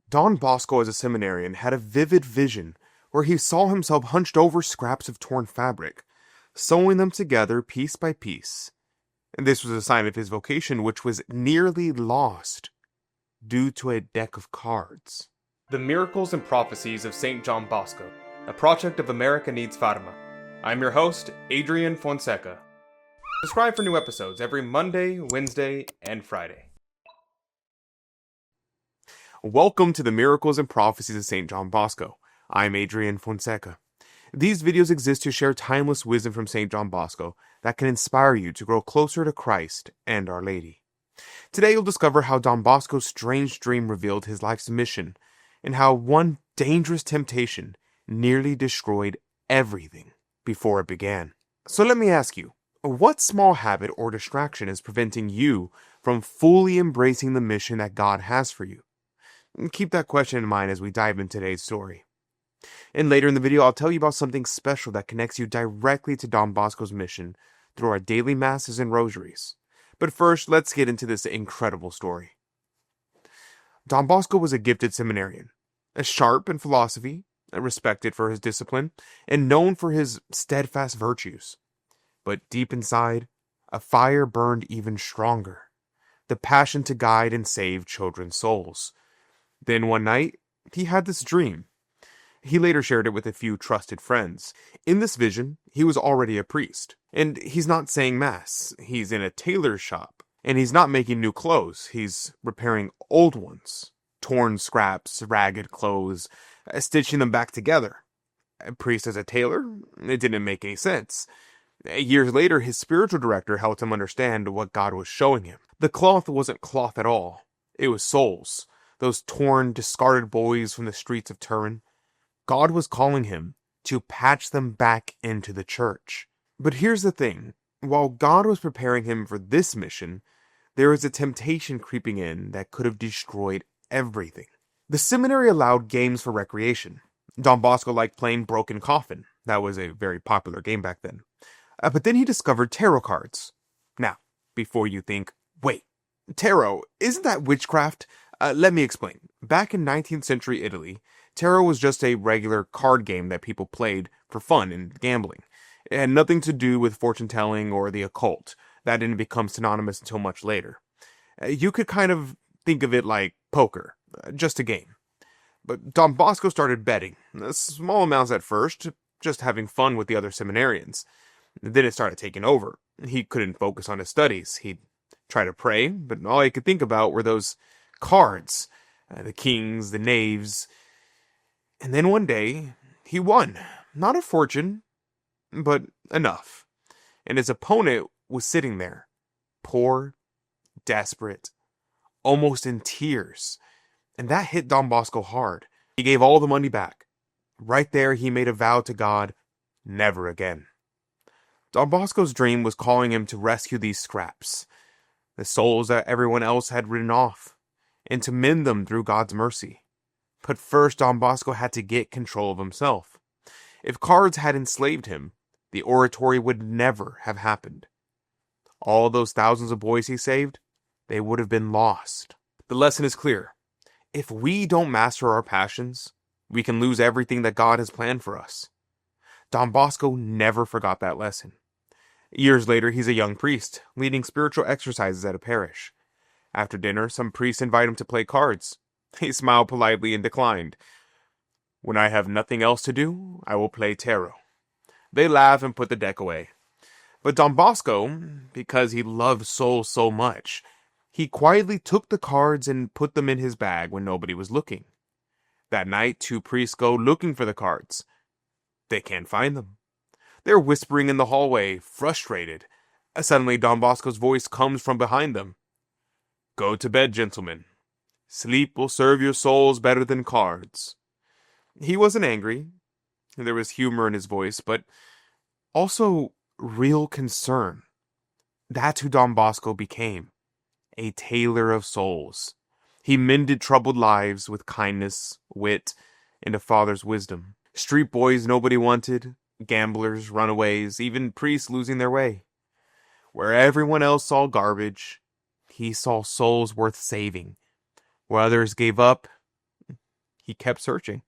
Don Bosco, as a seminarian, had a vivid vision where he saw himself hunched over scraps of torn fabric, sewing them together piece by piece. And this was a sign of his vocation, which was nearly lost due to a deck of cards. The Miracles and Prophecies of St. John Bosco, a project of America Needs Fatima. I'm your host, Adrian Fonseca. Subscribe for new episodes every Monday, Wednesday, and Friday. Welcome to the Miracles and Prophecies of St. John Bosco. I'm Adrian Fonseca. These videos exist to share timeless wisdom from St. John Bosco that can inspire you to grow closer to Christ and Our Lady. Today you'll discover how Don Bosco's strange dream revealed his life's mission, and how one dangerous temptation nearly destroyed everything before it began. So let me ask you, what small habit or distraction is preventing you from fully embracing the mission that God has for you? Keep that question in mind as we dive into today's story. And later in the video, I'll tell you about something special that connects you directly to Don Bosco's mission through our daily masses and rosaries. But first, let's get into this incredible story. Don Bosco was a gifted seminarian, sharp in philosophy, respected for his discipline, and known for his steadfast virtues. But deep inside, a fire burned even stronger, the passion to guide and save children's souls. Then one night, he had this dream. He later shared it with a few trusted friends. In this vision, he was already a priest. And he's not saying mass. He's in a tailor's shop. And he's not making new clothes. He's repairing old ones. Torn scraps, ragged clothes, stitching them back together. A priest as a tailor? It didn't make any sense. Years later, his spiritual director helped him understand what God was showing him. The cloth wasn't cloth at all. It was souls. Those torn, discarded boys from the streets of Turin. God was calling him to patch them back into the church. But here's the thing. While God was preparing him for this mission, there was a temptation creeping in that could have destroyed everything. The seminary allowed games for recreation. Don Bosco liked playing Broken Coffin. That was a very popular game back then. But then he discovered tarot cards. Now, before you think, wait, tarot, isn't that witchcraft? Let me explain. Back in 19th century Italy, tarot was just a regular card game that people played for fun and gambling. It had nothing to do with fortune-telling or the occult. That didn't become synonymous until much later. You could kind of think of it like poker, just a game. But Don Bosco started betting, small amounts at first, just having fun with the other seminarians. Then it started taking over. He couldn't focus on his studies. He'd try to pray, but all he could think about were those cards, the kings, the knaves. And then one day, he won. Not a fortune, but enough. And his opponent was sitting there, poor, desperate, almost in tears. And that hit Don Bosco hard. He gave all the money back. Right there, he made a vow to God, never again. Don Bosco's dream was calling him to rescue these scraps, the souls that everyone else had written off, and to mend them through God's mercy. But first, Don Bosco had to get control of himself. If cards had enslaved him, the oratory would never have happened. All those thousands of boys he saved, they would have been lost. The lesson is clear. If we don't master our passions, we can lose everything that God has planned for us. Don Bosco never forgot that lesson. Years later, he's a young priest, leading spiritual exercises at a parish. After dinner, some priests invite him to play cards. He smiled politely and declined. When I have nothing else to do, I will play tarot. They laugh and put the deck away. But Don Bosco, because he loved souls so much, he quietly took the cards and put them in his bag when nobody was looking. That night, two priests go looking for the cards. They can't find them. They're whispering in the hallway, frustrated. Suddenly, Don Bosco's voice comes from behind them. Go to bed, gentlemen. Sleep will serve your souls better than cards. He wasn't angry. There was humor in his voice, but also real concern. That's who Don Bosco became. A tailor of souls. He mended troubled lives with kindness, wit, and a father's wisdom. Street boys nobody wanted, gamblers, runaways, even priests losing their way. Where everyone else saw garbage, he saw souls worth saving. Where others gave up, he kept searching.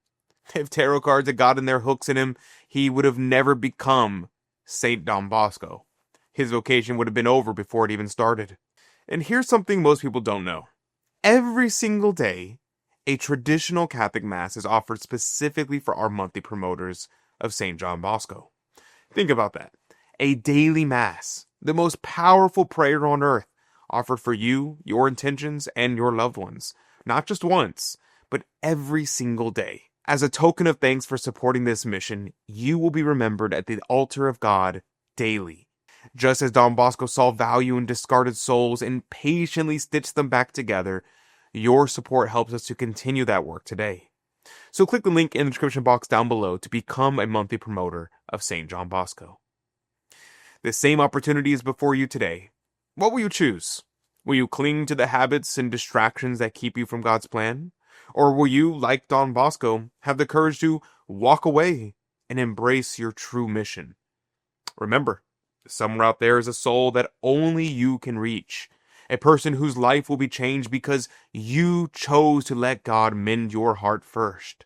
If tarot cards had gotten their hooks in him, he would have never become Saint Don Bosco. His vocation would have been over before it even started. And here's something most people don't know. Every single day, a traditional Catholic Mass is offered specifically for our monthly promoters of St. John Bosco. Think about that. A daily Mass, the most powerful prayer on earth, offered for you, your intentions, and your loved ones. Not just once, but every single day. As a token of thanks for supporting this mission, you will be remembered at the altar of God daily. Just as Don Bosco saw value in discarded souls and patiently stitched them back together, your support helps us to continue that work today. So click the link in the description box down below to become a monthly promoter of St. John Bosco. The same opportunity is before you today. What will you choose? Will you cling to the habits and distractions that keep you from God's plan? Or will you, like Don Bosco, have the courage to walk away and embrace your true mission? Remember, somewhere out there is a soul that only you can reach. A person whose life will be changed because you chose to let God mend your heart first.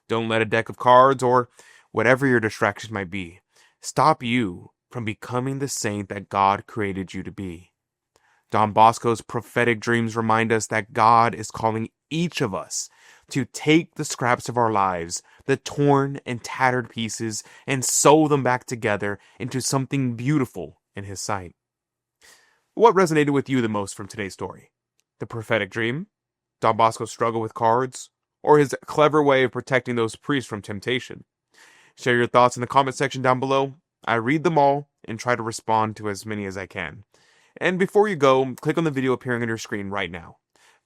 Don't let a deck of cards or whatever your distractions might be stop you from becoming the saint that God created you to be. Don Bosco's prophetic dreams remind us that God is calling each of us to take the scraps of our lives, the torn and tattered pieces, and sew them back together into something beautiful in His sight. What resonated with you the most from today's story? The prophetic dream? Don Bosco's struggle with cards? Or his clever way of protecting those priests from temptation? Share your thoughts in the comment section down below. I read them all and try to respond to as many as I can. And before you go, click on the video appearing on your screen right now.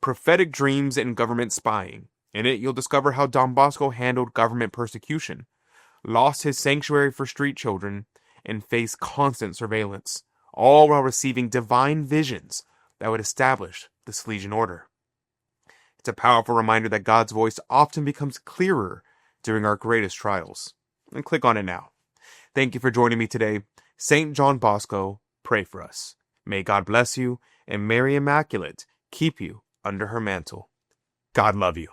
Prophetic Dreams and Government Spying. In it, you'll discover how Don Bosco handled government persecution, lost his sanctuary for street children, and faced constant surveillance, all while receiving divine visions that would establish the Salesian Order. It's a powerful reminder that God's voice often becomes clearer during our greatest trials. And click on it now. Thank you for joining me today. St. John Bosco, pray for us. May God bless you, and Mary Immaculate keep you under her mantle. God love you.